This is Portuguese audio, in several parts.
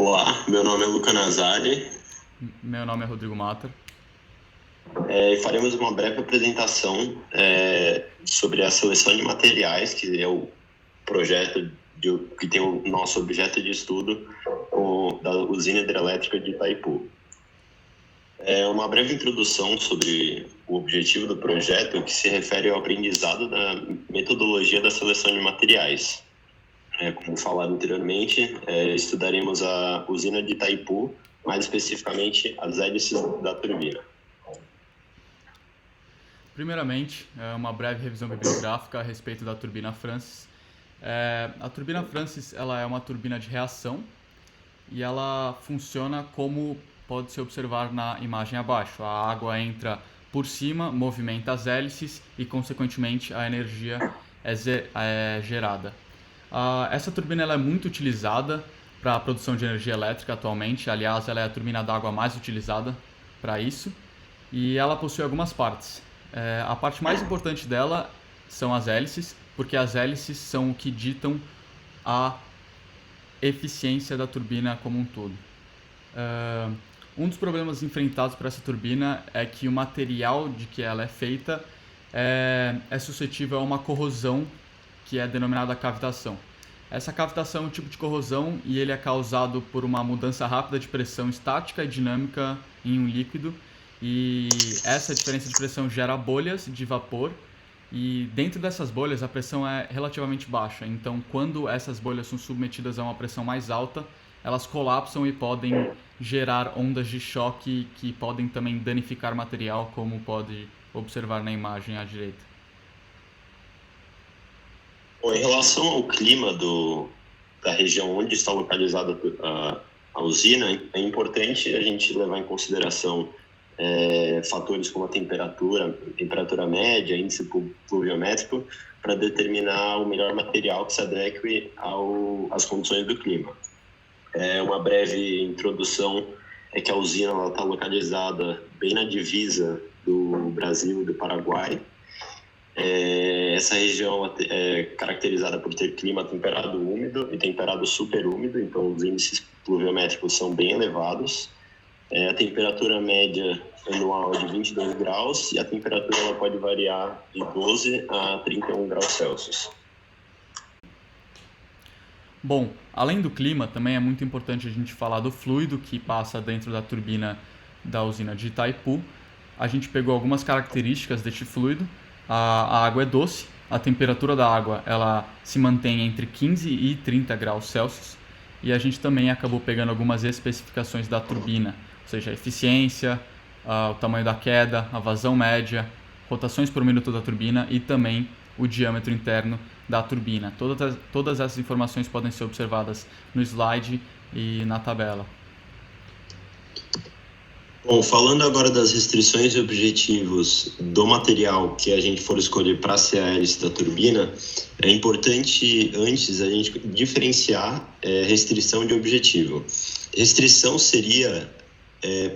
Olá, meu nome é Luca Nazari. Meu nome é Rodrigo Matter. E faremos uma breve apresentação sobre a seleção de materiais, que é o projeto que tem o nosso objeto de estudo da usina hidrelétrica de Itaipu. Uma breve introdução sobre o objetivo do projeto, que se refere ao aprendizado da metodologia da seleção de materiais. Como falado anteriormente, estudaremos a usina de Itaipu, mais especificamente as hélices da turbina. Primeiramente, uma breve revisão bibliográfica a respeito da turbina Francis. A turbina Francis ela é uma turbina de reação e ela funciona como pode se observar na imagem abaixo. A água entra por cima, movimenta as hélices e, consequentemente, a energia é gerada. Essa turbina ela é muito utilizada para a produção de energia elétrica atualmente. Aliás, ela é a turbina d'água mais utilizada para isso. E ela possui algumas partes. A parte mais importante dela são as hélices, porque as hélices são o que ditam a eficiência da turbina como um todo. Um dos problemas enfrentados por essa turbina é que o material de que ela é feita é suscetível a uma corrosão que é denominada cavitação. Essa cavitação é um tipo de corrosão e ele é causado por uma mudança rápida de pressão estática e dinâmica em um líquido, e essa diferença de pressão gera bolhas de vapor, e dentro dessas bolhas a pressão é relativamente baixa. Então, quando essas bolhas são submetidas a uma pressão mais alta, elas colapsam e podem gerar ondas de choque que podem também danificar material, como pode observar na imagem à direita. Bom, em relação ao clima da região onde está localizada a usina, é importante a gente levar em consideração fatores como a temperatura média, índice pluviométrico, para determinar o melhor material que se adeque às condições do clima. Uma breve introdução é que a usina está localizada bem na divisa do Brasil e do Paraguai. Essa região é caracterizada por ter clima temperado úmido e temperado superúmido, então os índices pluviométricos são bem elevados. A temperatura média anual é de 22 graus e a temperatura ela pode variar de 12 a 31 graus Celsius. Bom, além do clima, também é muito importante a gente falar do fluido que passa dentro da turbina da usina de Itaipu. A gente pegou algumas características deste fluido. A água é doce, a temperatura da água ela se mantém entre 15 e 30 graus Celsius, e a gente também acabou pegando algumas especificações da turbina, ou seja, a eficiência, o tamanho da queda, a vazão média, rotações por minuto da turbina e também o diâmetro interno da turbina. Todas essas informações podem ser observadas no slide e na tabela. Bom, falando agora das restrições e objetivos do material que a gente for escolher para ser a hélice da turbina, é importante antes a gente diferenciar restrição de objetivo. Restrição seria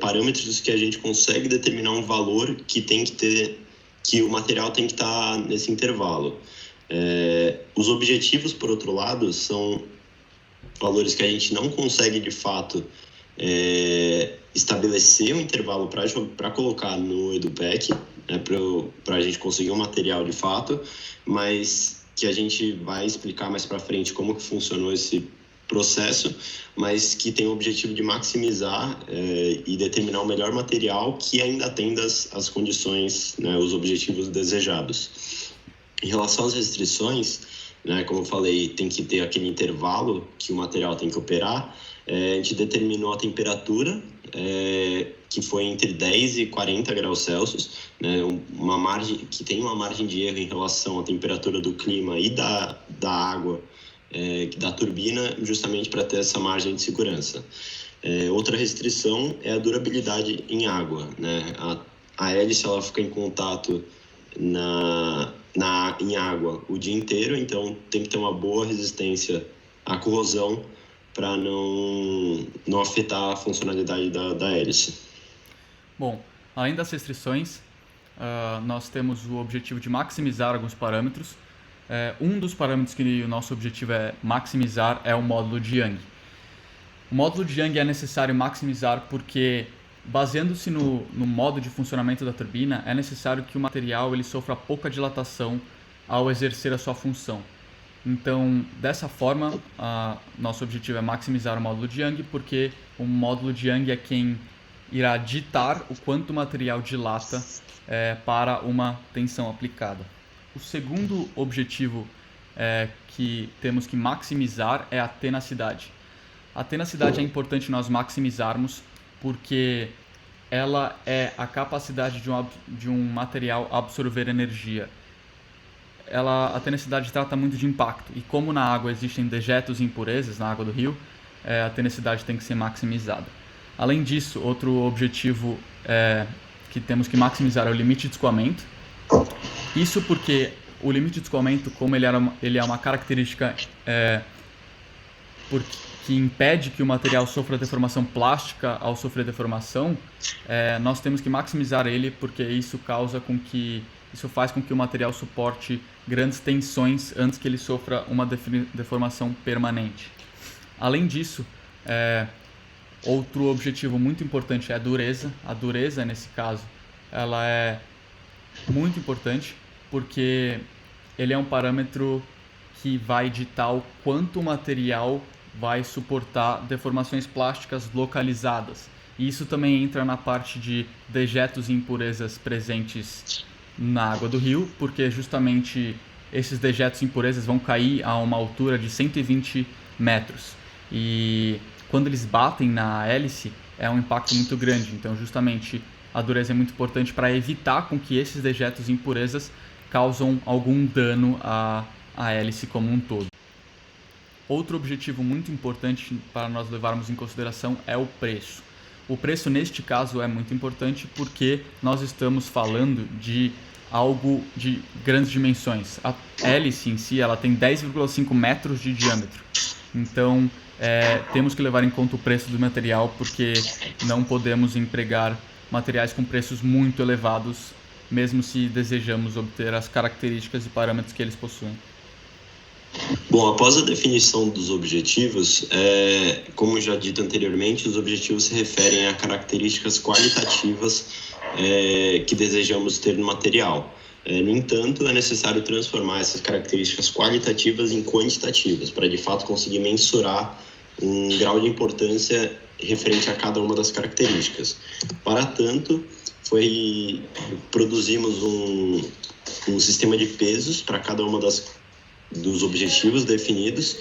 parâmetros que a gente consegue determinar um valor que o material tem que estar nesse intervalo. Os objetivos, por outro lado, são valores que a gente não consegue de fato estabelecer um intervalo para colocar no EduPack, para a gente conseguir um material de fato, mas que a gente vai explicar mais para frente como que funcionou esse processo, mas que tem o objetivo de maximizar e determinar o melhor material que ainda atenda as condições, os objetivos desejados. Em relação às restrições, como eu falei, tem que ter aquele intervalo que o material tem que operar. A gente determinou a temperatura, que foi entre 10 e 40 graus Celsius, uma margem que tem uma margem de erro em relação à temperatura do clima e da água, da turbina, justamente para ter essa margem de segurança. Outra restrição é a durabilidade em água. A hélice ela fica em contato em água o dia inteiro, então tem que ter uma boa resistência à corrosão para não afetar a funcionalidade da hélice. Bom, além das restrições, nós temos o objetivo de maximizar alguns parâmetros. Um dos parâmetros que o nosso objetivo é maximizar é o módulo de Young. O módulo de Young é necessário maximizar porque, baseando-se no modo de funcionamento da turbina, é necessário que o material ele sofra pouca dilatação ao exercer a sua função. Então, dessa forma, nosso objetivo é maximizar o módulo de Young, porque o módulo de Young é quem irá ditar o quanto o material dilata para uma tensão aplicada. O segundo objetivo que temos que maximizar é a tenacidade. A tenacidade é importante nós maximizarmos porque ela é a capacidade de um material absorver energia. A tenacidade trata muito de impacto, e como na água existem dejetos e impurezas na água do rio, a tenacidade tem que ser maximizada. Além disso, outro objetivo que temos que maximizar é o limite de escoamento. Isso porque o limite de escoamento, como ele é uma característica que impede que o material sofra deformação plástica ao sofrer deformação, nós temos que maximizar ele porque isso faz com que o material suporte grandes tensões antes que ele sofra uma deformação permanente. Além disso, outro objetivo muito importante é a dureza. A dureza, nesse caso, ela é muito importante porque ele é um parâmetro que vai ditar o quanto o material vai suportar deformações plásticas localizadas. E isso também entra na parte de dejetos e impurezas presentes na água do rio, porque justamente esses dejetos e impurezas vão cair a uma altura de 120 metros. E quando eles batem na hélice, é um impacto muito grande. Então, justamente, a dureza é muito importante para evitar com que esses dejetos e impurezas causam algum dano à hélice como um todo. Outro objetivo muito importante para nós levarmos em consideração é o preço. O preço, neste caso, é muito importante porque nós estamos falando de algo de grandes dimensões. A hélice em si ela tem 10,5 metros de diâmetro. Então, temos que levar em conta o preço do material porque não podemos empregar materiais com preços muito elevados, mesmo se desejamos obter as características e parâmetros que eles possuem. Bom, após a definição dos objetivos, como já dito anteriormente, os objetivos se referem a características qualitativas que desejamos ter no material. No entanto, é necessário transformar essas características qualitativas em quantitativas, para de fato conseguir mensurar um grau de importância referente a cada uma das características. Para tanto, produzimos um sistema de pesos para cada uma dos objetivos definidos,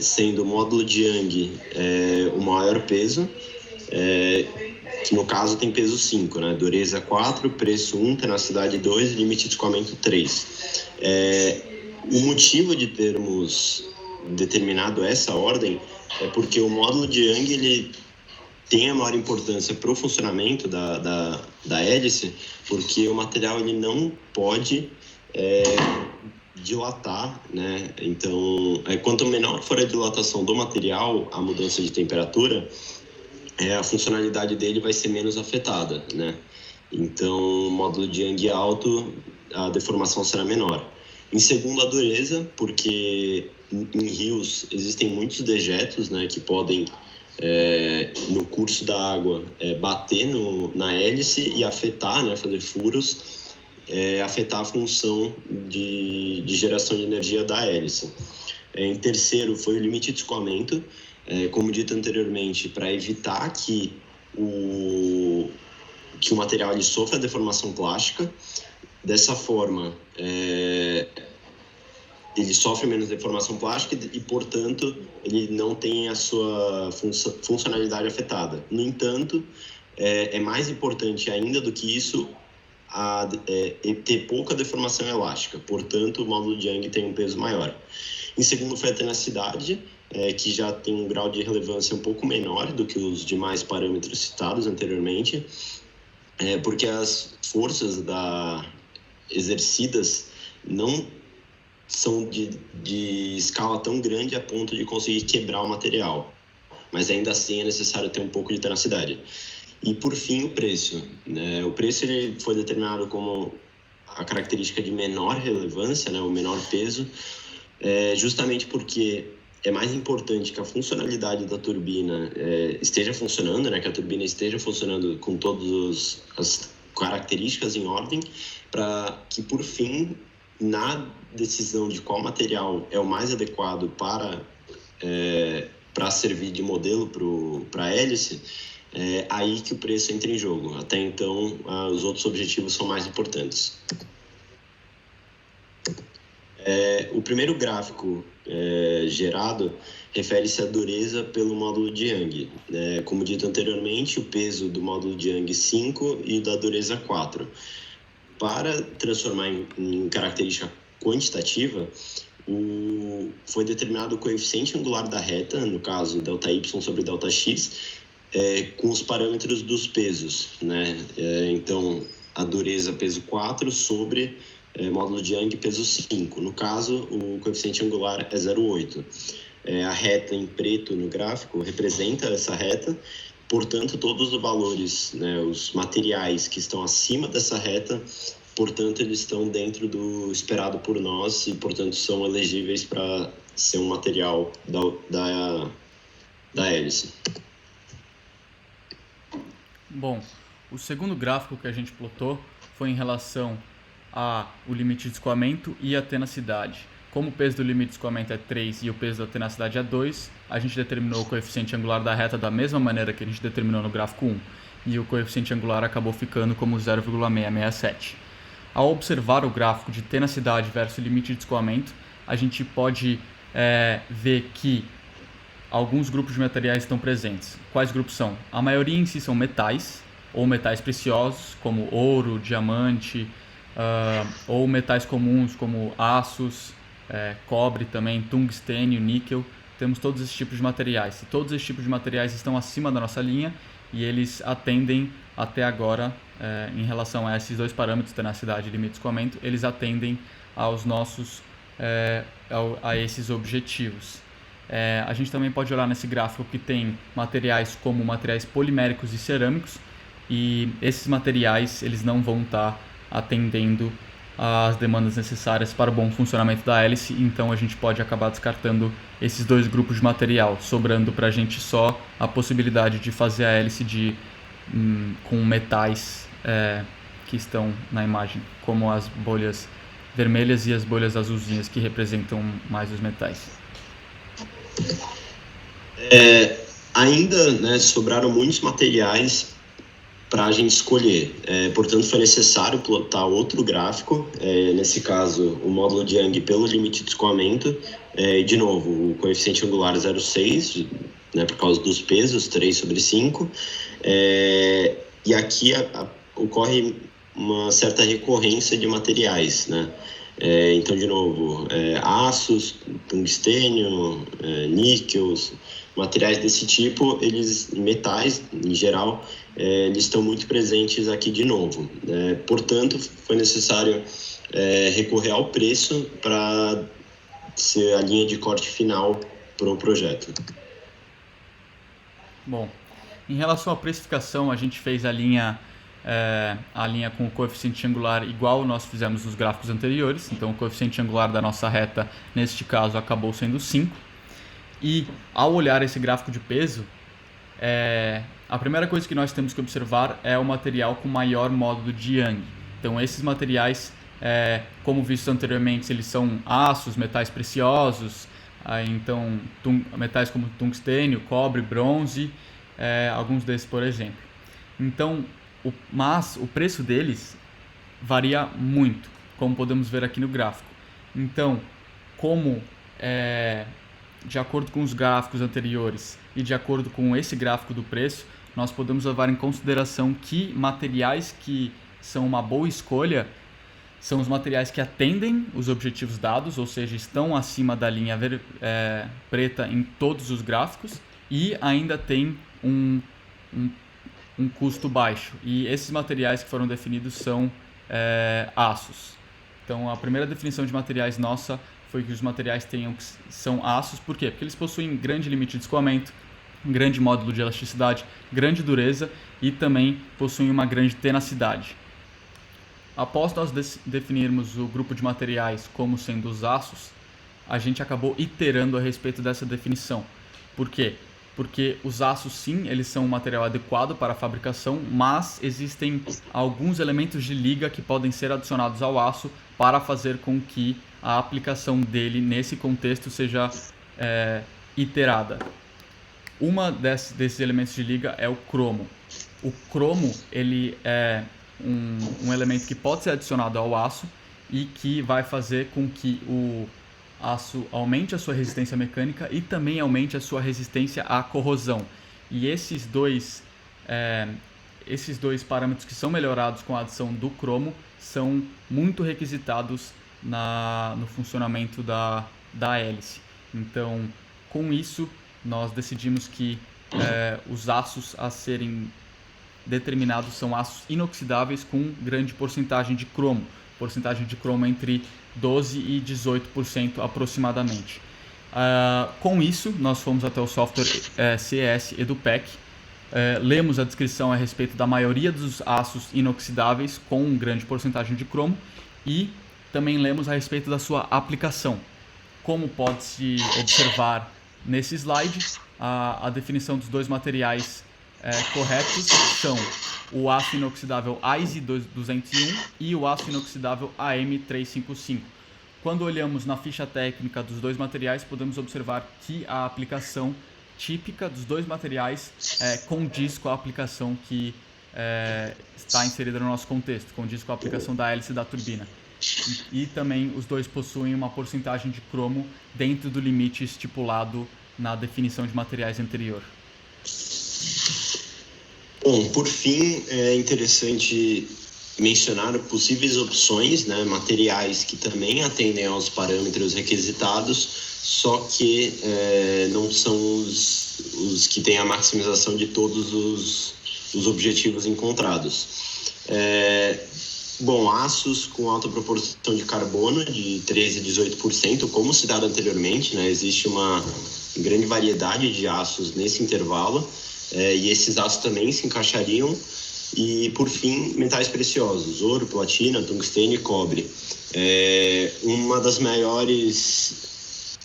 sendo o módulo de Young o maior peso, que no caso tem peso 5, né? Dureza 4, preço 1, tenacidade 2 e limite de escoamento 3. O motivo de termos determinado essa ordem é porque o módulo de Young ele tem a maior importância para o funcionamento da hélice, porque o material ele não pode dilatar, né? Então, quanto menor for a dilatação do material, a mudança de temperatura, a funcionalidade dele vai ser menos afetada, né? Então, o módulo de Young alto, a deformação será menor. Em segundo, a dureza, porque em rios existem muitos dejetos, né, que podem, no curso da água, bater na hélice e afetar, né, fazer furos, afetar a função de geração de energia da hélice. Em terceiro, foi o limite de escoamento, como dito anteriormente, para evitar que o material ele sofra deformação plástica. Dessa forma, ele sofre menos deformação plástica e, portanto, ele não tem a sua funcionalidade afetada. No entanto, é mais importante ainda do que isso ter pouca deformação elástica. Portanto, o módulo de Young tem um peso maior. Em segundo, foi a tenacidade, que já tem um grau de relevância um pouco menor do que os demais parâmetros citados anteriormente, porque as forças exercidas não são de escala tão grande a ponto de conseguir quebrar o material, mas ainda assim é necessário ter um pouco de tenacidade. E, por fim, o preço, né? O preço ele foi determinado como a característica de menor relevância, né? O menor peso, justamente porque é mais importante que a funcionalidade da turbina esteja funcionando, né? Que a turbina esteja funcionando com todas as características em ordem, para que, por fim, na decisão de qual material é o mais adequado para servir de modelo para a hélice, aí que o preço entra em jogo. Até então, os outros objetivos são mais importantes. O primeiro gráfico gerado refere-se à dureza pelo módulo de Young. Como dito anteriormente, o peso do módulo de Young 5 e o da dureza 4. Para transformar em característica quantitativa, foi determinado o coeficiente angular da reta, no caso ΔY sobre ΔX, com os parâmetros dos pesos, né? Então, a dureza peso 4 sobre módulo de Young peso 5. No caso, o coeficiente angular é 0,8. A reta em preto no gráfico representa essa reta, portanto, todos os valores, né, os materiais que estão acima dessa reta, portanto, eles estão dentro do esperado por nós e, portanto, são elegíveis para ser um material da hélice. Bom, o segundo gráfico que a gente plotou foi em relação ao limite de escoamento e a tenacidade. Como o peso do limite de escoamento é 3 e o peso da tenacidade é 2, a gente determinou o coeficiente angular da reta da mesma maneira que a gente determinou no gráfico 1, e o coeficiente angular acabou ficando como 0,667. Ao observar o gráfico de tenacidade versus limite de escoamento, a gente pode ver que alguns grupos de materiais estão presentes. Quais grupos são? A maioria em si são metais, ou metais preciosos, como ouro, diamante, ou metais comuns, como aços, cobre também, tungstênio, níquel. Temos todos esses tipos de materiais. E todos esses tipos de materiais estão acima da nossa linha e eles atendem até agora, em relação a esses dois parâmetros, tenacidade e limite de escoamento, eles atendem aos nossos, a esses objetivos. A gente também pode olhar nesse gráfico que tem materiais como materiais poliméricos e cerâmicos, e esses materiais eles não vão estar atendendo às demandas necessárias para o bom funcionamento da hélice, então a gente pode acabar descartando esses dois grupos de material, sobrando para a gente só a possibilidade de fazer a hélice com metais que estão na imagem, como as bolhas vermelhas e as bolhas azulzinhas que representam mais os metais. Ainda, né, sobraram muitos materiais para a gente escolher. Portanto, foi necessário plotar outro gráfico, nesse caso, o módulo de Young pelo limite de escoamento. De novo, o coeficiente angular 0,6, né, por causa dos pesos, 3 sobre 5. E aqui ocorre uma certa recorrência de materiais, né? Então, de novo, aços, tungstênio, níqueis, materiais desse tipo, metais em geral, eles estão muito presentes aqui de novo. Portanto, foi necessário recorrer ao preço para ser a linha de corte final para o projeto. Bom, em relação à precificação, a gente fez a linha com o coeficiente angular igual nós fizemos nos gráficos anteriores. Então, o coeficiente angular da nossa reta, neste caso, acabou sendo 5. E, ao olhar esse gráfico de peso, a primeira coisa que nós temos que observar é o material com maior módulo de Young. Então, esses materiais, como visto anteriormente, eles são aços, metais preciosos, então metais como tungstênio, cobre, bronze, alguns desses, por exemplo. Então, mas o preço deles varia muito, como podemos ver aqui no gráfico. Então, de acordo com os gráficos anteriores e de acordo com esse gráfico do preço, nós podemos levar em consideração que materiais que são uma boa escolha são os materiais que atendem os objetivos dados, ou seja, estão acima da linha preta em todos os gráficos e ainda tem um custo baixo. E esses materiais que foram definidos são aços. Então, a primeira definição de materiais nossa foi que os materiais são aços. Por quê? Porque eles possuem grande limite de escoamento, grande módulo de elasticidade, grande dureza e também possuem uma grande tenacidade. Após nós definirmos o grupo de materiais como sendo os aços, a gente acabou iterando a respeito dessa definição. Por quê? Porque os aços, sim, eles são um material adequado para a fabricação, mas existem alguns elementos de liga que podem ser adicionados ao aço para fazer com que a aplicação dele nesse contexto seja iterada. Uma desses elementos de liga é o cromo. O cromo, ele é um elemento que pode ser adicionado ao aço e que vai fazer com que o aço aumente a sua resistência mecânica e também aumente a sua resistência à corrosão. E esses dois parâmetros que são melhorados com a adição do cromo são muito requisitados no funcionamento da hélice. Então, com isso, nós decidimos que os aços a serem determinados são aços inoxidáveis com grande porcentagem de cromo entre 12% e 18% aproximadamente. Com isso, nós fomos até o software CES EduPack, lemos a descrição a respeito da maioria dos aços inoxidáveis com grande porcentagem de cromo e também lemos a respeito da sua aplicação. Como pode-se observar nesse slide, a definição dos dois materiais corretos são o aço inoxidável AISE 201 e o aço inoxidável AM355. Quando olhamos na ficha técnica dos dois materiais, podemos observar que a aplicação típica dos dois materiais condiz com a aplicação que está inserida no nosso contexto, condiz com a aplicação da hélice da turbina. E também os dois possuem uma porcentagem de cromo dentro do limite estipulado na definição de materiais anterior. Bom, por fim, é interessante mencionar possíveis opções, né, materiais que também atendem aos parâmetros requisitados, só que não são os que têm a maximização de todos os objetivos encontrados. Bom, aços com alta proporção de carbono, de 13% a 18%, como citado anteriormente, né, existe uma grande variedade de aços nesse intervalo, e esses aços também se encaixariam. E, por fim, metais preciosos, ouro, platina, tungstênio e cobre. Uma das maiores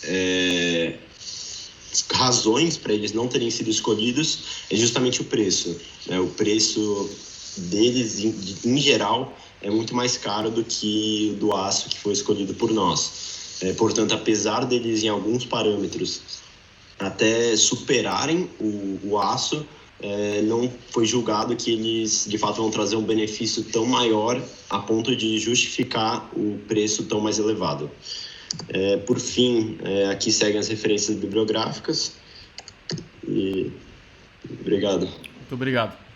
razões para eles não terem sido escolhidos é justamente o preço. O preço deles, em geral, é muito mais caro do que o do aço que foi escolhido por nós. Portanto, apesar deles, em alguns parâmetros, até superarem o aço, não foi julgado que eles, de fato, vão trazer um benefício tão maior a ponto de justificar o preço tão mais elevado. Por fim, aqui seguem as referências bibliográficas. E obrigado. Muito obrigado.